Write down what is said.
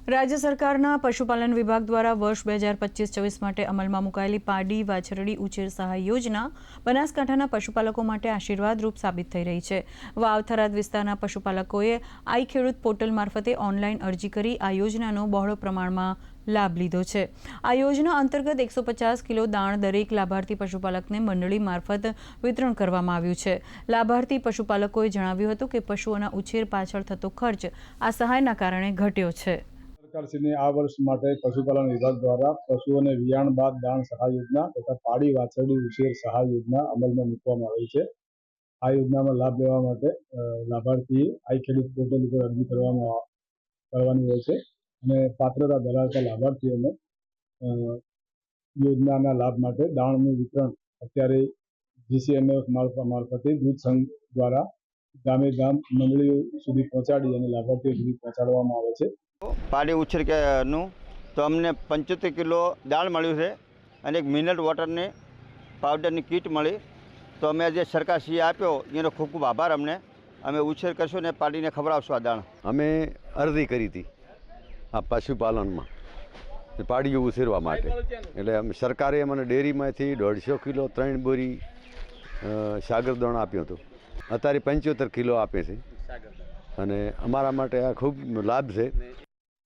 राज्य सरकारना पशुपालन विभाग द्वारा वर्ष 2025-24 માટે અમલમાં મુકાયેલી પાડી વાછરડી ઉછેર સહાય યોજના બનાસકાંઠાના પશુપાલકો માટે આશીર્વાદરૂપ સાબિત થઈ રહી છે। વાવ થરાદ વિસ્તારના પશુપાલકોએ આઈ ખેડૂત પોર્ટલ મારફતે ઓનલાઈન અરજી કરી આ યોજનાનો બહોળો પ્રમાણમાં લાભ લીધો છે। આ યોજના અંતર્ગત 150 કિલો દાણ દરેક લાભાર્થી પશુપાલકને મંડળી મારફત વિતરણ કરવામાં આવ્યું છે। લાભાર્થી પશુપાલકોએ જણાવ્યું હતું કે પશુઓના ઉછેર પાછળ થતો ખર્ચ આ સહાયના કારણે ઘટ્યો છે। સરકારશ્રીની આ વર્ષ માટે પશુપાલન વિભાગ દ્વારા પશુઓને વિયાણ બાદ દાણ સહાય યોજના તથા પાડી વાછરડી ઉછેર સહાય યોજના અમલમાં મૂકવામાં આવી છે। આ યોજનામાં લાભ લેવા માટે લાભાર્થીએ આઈ ખેડૂત પોર્ટલ ઉપર અરજી કરવાની હોય છે અને પાત્રતા ધરાવતા લાભાર્થીઓને યોજનાના લાભ માટે દાણનું વિતરણ અત્યારે જીસીએમએફ મારફતે દૂધ સંઘ દ્વારા ગામે ગામ મંડળીઓ સુધી પહોંચાડી અને લાભાર્થીઓ સુધી પહોંચાડવામાં આવે છે। પાડી ઉછેર તો અમને 75 કિલો દાળ મળ્યું છે અને એક મિનરલ વોટરની પાવડરની કીટ મળી। તો અમે જે સરકારશ્રીએ આપ્યો એનો ખૂબ ખૂબ આભાર। અમે ઉછેર કરશું ને પાડીને ખવડાવશું આ દાણ। અમે અરજી કરી હતી આ પશુપાલનમાં પાડીઓ ઉછેરવા માટે, એટલે સરકારે મને ડેરીમાંથી 150 કિલો 3 બોરી સાગરદાણ આપ્યું હતું। અત્યારે 75 કિલો આપે છે અને અમારા માટે આ ખૂબ લાભ છે।